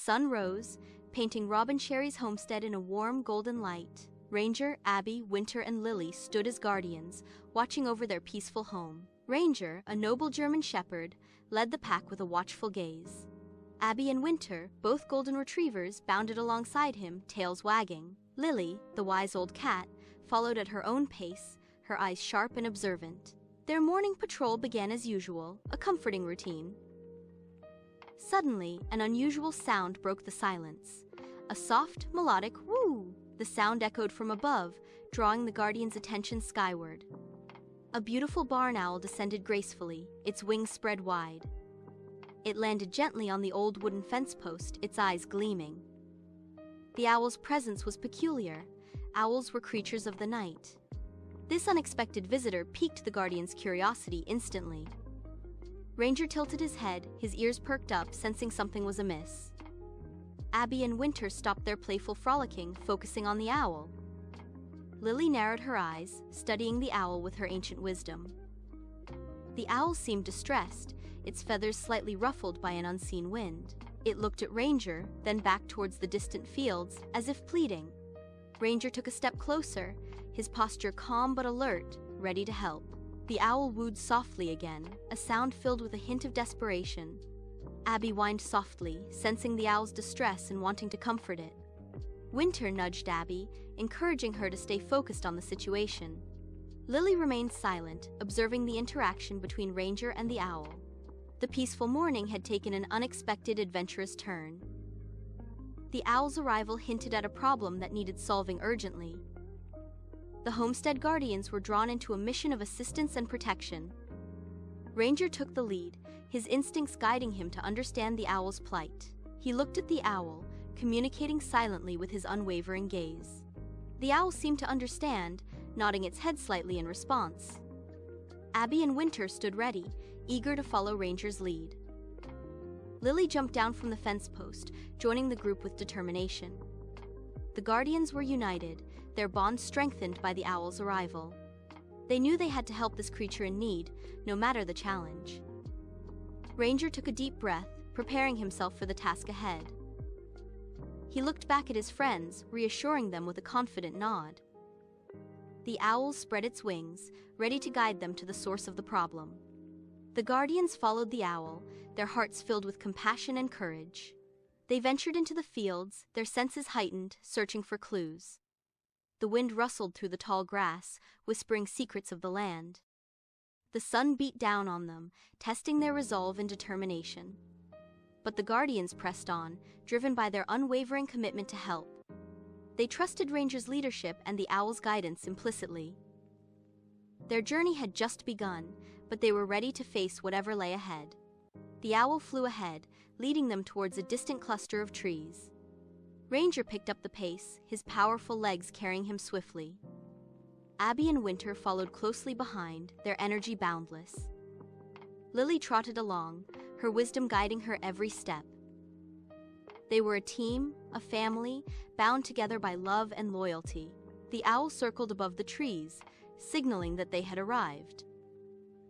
sun rose, painting Robin Sherry's homestead in a warm golden light. Ranger, Abby, Winter, and Lily stood as guardians, watching over their peaceful home. Ranger, a noble German shepherd, led the pack with a watchful gaze. Abby and Winter, both golden retrievers, bounded alongside him, tails wagging. Lily, the wise old cat, followed at her own pace, her eyes sharp and observant. Their morning patrol began as usual, a comforting routine. Suddenly, an unusual sound broke the silence. A soft, melodic whoo! The sound echoed from above, drawing the guardian's attention skyward. A beautiful barn owl descended gracefully, its wings spread wide. It landed gently on the old wooden fence post, its eyes gleaming. The owl's presence was peculiar. Owls were creatures of the night. This unexpected visitor piqued the guardian's curiosity instantly. Ranger tilted his head, his ears perked up, sensing something was amiss. Abby and Winter stopped their playful frolicking, focusing on the owl. Lily narrowed her eyes, studying the owl with her ancient wisdom. The owl seemed distressed, its feathers slightly ruffled by an unseen wind. It looked at Ranger, then back towards the distant fields, as if pleading. Ranger took a step closer, his posture calm but alert, ready to help. The owl wooed softly again, a sound filled with a hint of desperation. Abby whined softly, sensing the owl's distress and wanting to comfort it. Winter nudged Abby, encouraging her to stay focused on the situation. Lily remained silent, observing the interaction between Ranger and the owl. The peaceful morning had taken an unexpected, adventurous turn. The owl's arrival hinted at a problem that needed solving urgently. The Homestead Guardians were drawn into a mission of assistance and protection. Ranger took the lead, his instincts guiding him to understand the owl's plight. He looked at the owl, communicating silently with his unwavering gaze. The owl seemed to understand, nodding its head slightly in response. Abby and Winter stood ready, eager to follow Ranger's lead. Lily jumped down from the fence post, joining the group with determination. The Guardians were united, their bond strengthened by the owl's arrival. They knew they had to help this creature in need, no matter the challenge. Ranger took a deep breath, preparing himself for the task ahead. He looked back at his friends, reassuring them with a confident nod. The owl spread its wings, ready to guide them to the source of the problem. The Guardians followed the owl, their hearts filled with compassion and courage. They ventured into the fields, their senses heightened, searching for clues. The wind rustled through the tall grass, whispering secrets of the land. The sun beat down on them, testing their resolve and determination. But the Guardians pressed on, driven by their unwavering commitment to help. They trusted Ranger's leadership and the owl's guidance implicitly. Their journey had just begun, but they were ready to face whatever lay ahead. The owl flew ahead, leading them towards a distant cluster of trees. Ranger picked up the pace, his powerful legs carrying him swiftly. Abby and Winter followed closely behind, their energy boundless. Lily trotted along, her wisdom guiding her every step. They were a team, a family, bound together by love and loyalty. The owl circled above the trees, signaling that they had arrived.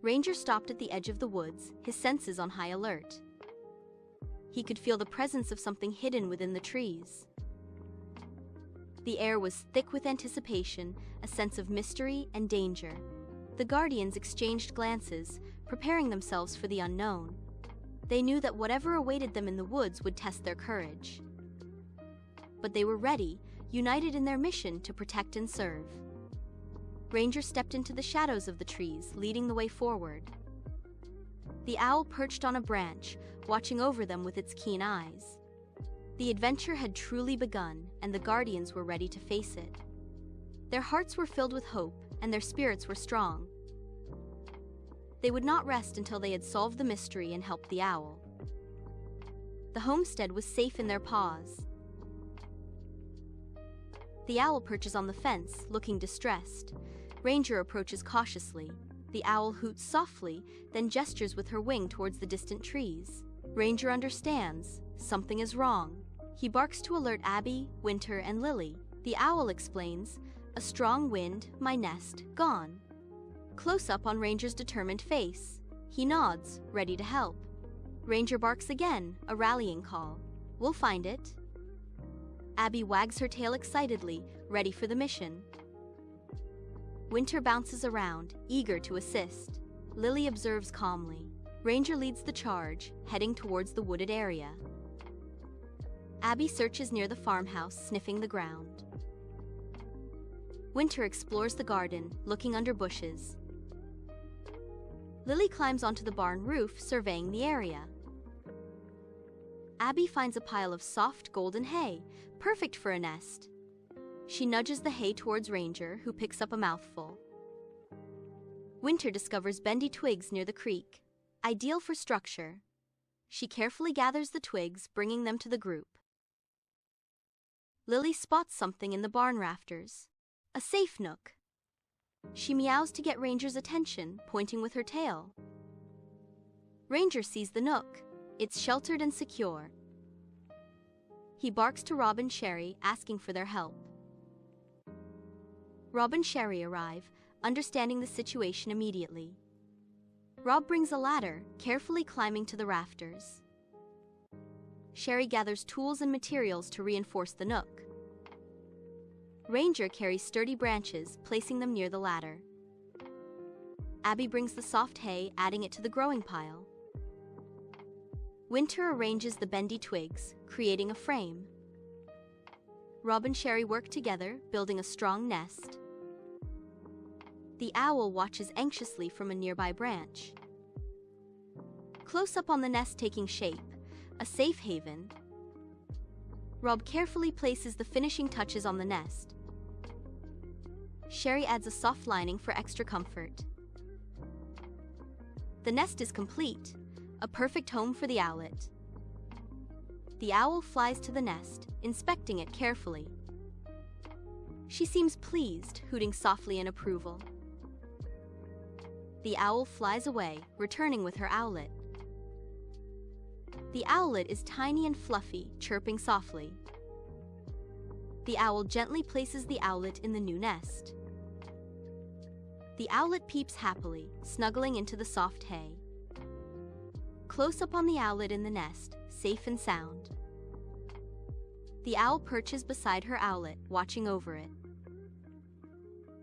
Ranger stopped at the edge of the woods, his senses on high alert. He could feel the presence of something hidden within the trees. The air was thick with anticipation, a sense of mystery and danger. The Guardians exchanged glances, preparing themselves for the unknown. They knew that whatever awaited them in the woods would test their courage. But they were ready, united in their mission to protect and serve. Ranger stepped into the shadows of the trees, leading the way forward. The owl perched on a branch, watching over them with its keen eyes. The adventure had truly begun, and the Guardians were ready to face it. Their hearts were filled with hope, and their spirits were strong. They would not rest until they had solved the mystery and helped the owl. The homestead was safe in their paws. The owl perches on the fence, looking distressed. Ranger approaches cautiously. The owl hoots softly, then gestures with her wing towards the distant trees. Ranger understands. Something is wrong. He barks to alert Abby, Winter, and Lily. The owl explains, "A strong wind, my nest, gone." Close up on Ranger's determined face. He nods, ready to help. Ranger barks again, a rallying call. We'll find it. Abby wags her tail excitedly, ready for the mission. Winter bounces around, eager to assist. Lily observes calmly. Ranger leads the charge, heading towards the wooded area. Abby searches near the farmhouse, sniffing the ground. Winter explores the garden, looking under bushes. Lily climbs onto the barn roof, surveying the area. Abby finds a pile of soft golden hay, perfect for a nest. She nudges the hay towards Ranger, who picks up a mouthful. Winter discovers bendy twigs near the creek, ideal for structure. She carefully gathers the twigs, bringing them to the group. Lily spots something in the barn rafters, a safe nook. She meows to get Ranger's attention, pointing with her tail. Ranger sees the nook. It's sheltered and secure. He barks to Rob and Sherry, asking for their help. Rob and Sherry arrive, understanding the situation immediately. Rob brings a ladder, carefully climbing to the rafters. Sherry gathers tools and materials to reinforce the nook. Ranger carries sturdy branches, placing them near the ladder. Abby brings the soft hay, adding it to the growing pile. Winter arranges the bendy twigs, creating a frame. Rob and Sherry work together, building a strong nest. The owl watches anxiously from a nearby branch. Close up on the nest taking shape, a safe haven. Rob carefully places the finishing touches on the nest. Sherry adds a soft lining for extra comfort. The nest is complete, a perfect home for the owlet. The owl flies to the nest, inspecting it carefully. She seems pleased, hooting softly in approval. The owl flies away, returning with her owlet. The owlet is tiny and fluffy, chirping softly. The owl gently places the owlet in the new nest. The owlet peeps happily, snuggling into the soft hay. Close up on the owlet in the nest, safe and sound. The owl perches beside her owlet, watching over it.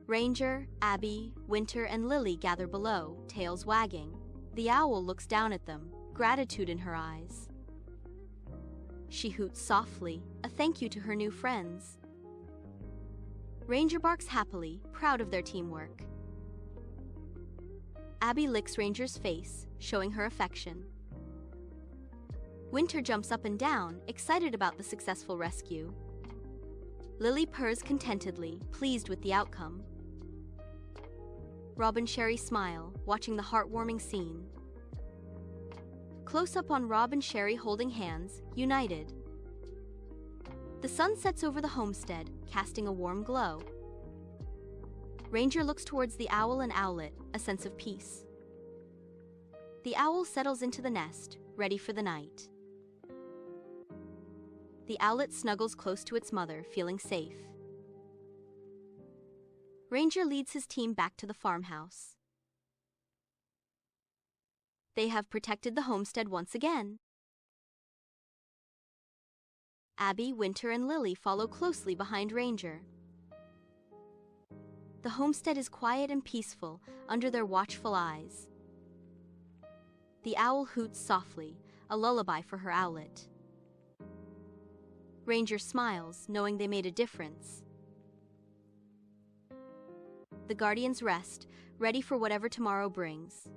Ranger, Abby, Winter, and Lily gather below, tails wagging. The owl looks down at them, gratitude in her eyes. She hoots softly, a thank you to her new friends. Ranger barks happily, proud of their teamwork. Abby licks Ranger's face, showing her affection. Winter jumps up and down, excited about the successful rescue. Lily purrs contentedly, pleased with the outcome. Rob and Sherry smile, watching the heartwarming scene. Close up on Rob and Sherry holding hands, united. The sun sets over the homestead, casting a warm glow. Ranger looks towards the owl and owlet, a sense of peace. The owl settles into the nest, ready for the night. The owlet snuggles close to its mother, feeling safe. Ranger leads his team back to the farmhouse. They have protected the homestead once again. Abby, Winter, and Lily follow closely behind Ranger. The homestead is quiet and peaceful under their watchful eyes. The owl hoots softly, a lullaby for her owlet. Ranger smiles, knowing they made a difference. The guardians rest, ready for whatever tomorrow brings.